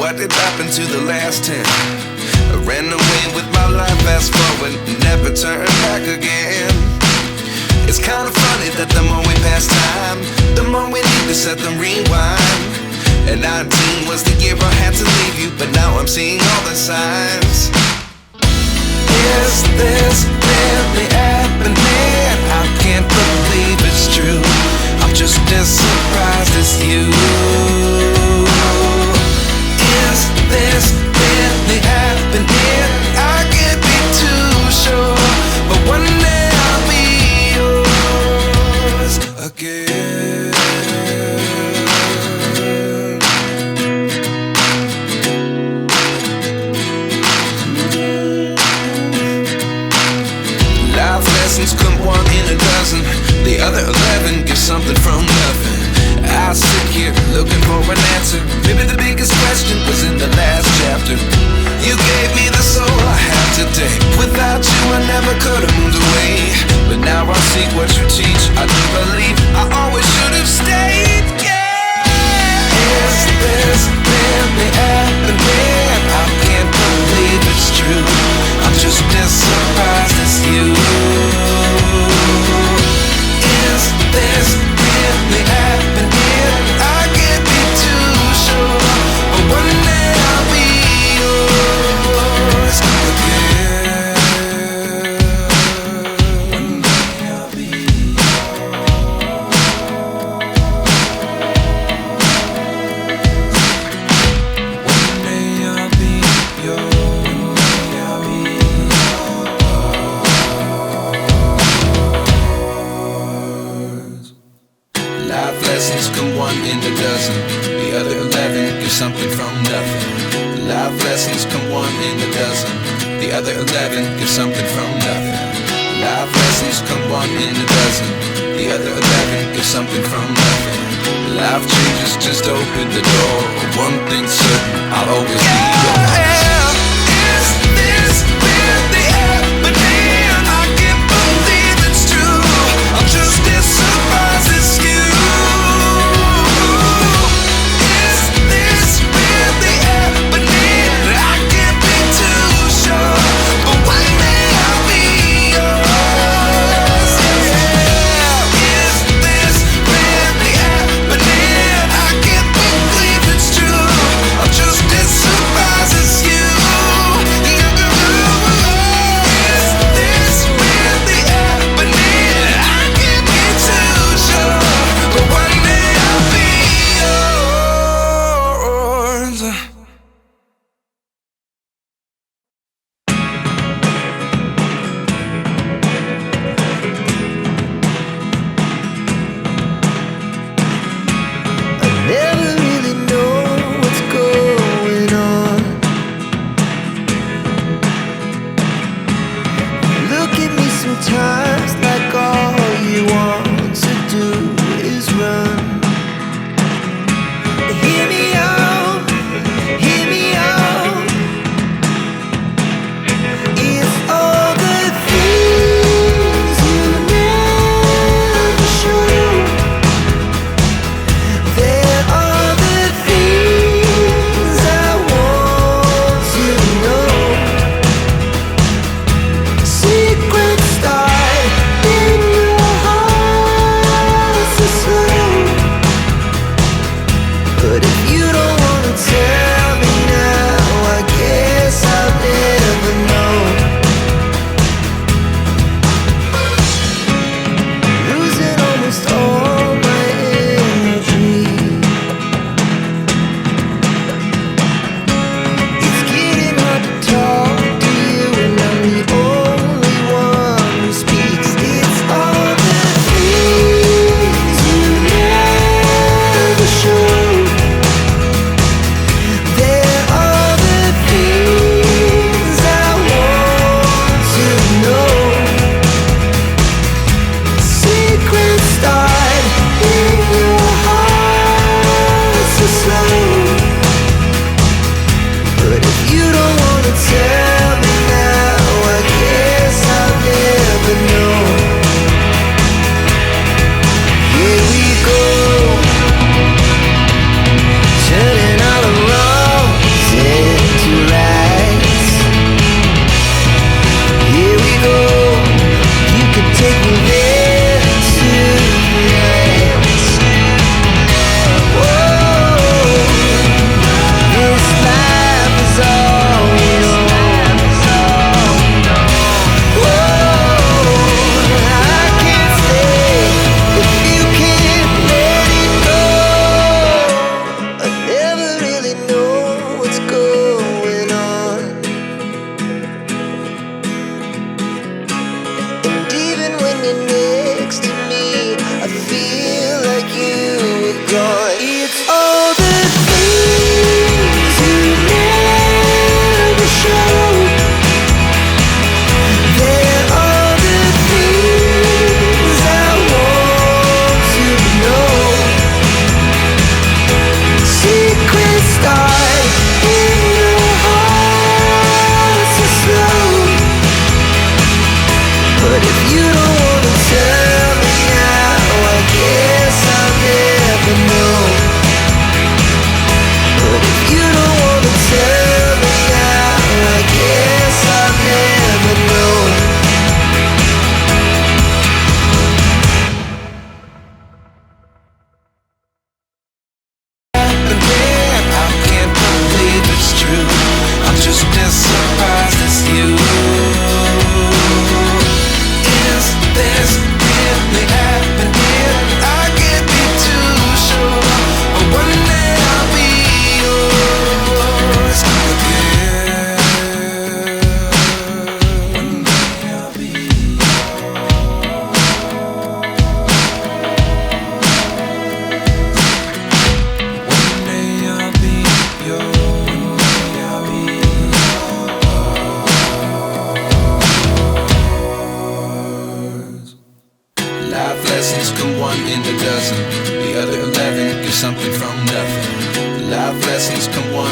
What did happen to the last 10? I ran away with my life, fast forward, never turn back again. It's kind of funny that the more we pass time, the more we need to set them rewind. And 19 was the year I had to leave you, but now I'm seeing all the signs. Is this really happening? I can't believe it's true. I'm just as surprised as you. Is this really happening? I can't be too sure, but one day I'll be yours again. Life lessons come one in a dozen. The other 11 get something from nothing. I sit here looking for an answer. Maybe the biggest question was in the last chapter. You gave me the soul I have today. Without you I never could have moved away. But now I see what you teach. I do believe I always should have stayed. Yeah. Is this really happening? I can't believe it's true. I'm just as surprised as you. Is this really happening? I can't be too sure, but one day I'll be yours again. One day I'll be yours. One day I'll be yours. Life lessons come one in a dozen. The other 11 get something from nothing. Life lessons come one in a dozen. The other 11 get something from nothing. Life lessons come one in a dozen. The other 11 get something from nothing. Life changes just open the door. One thing's certain, I'll always be yours. Is this really happening? I can't believe it's true. I'm just as surprised as you. Surprised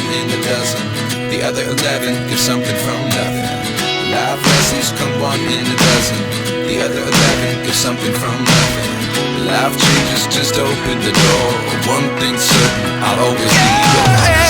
one in a dozen. The other 11 give something from nothing. Life lessons come one in a dozen. The other 11 give something from nothing. Life changes, just open the door. One thing's certain, I'll always be yours.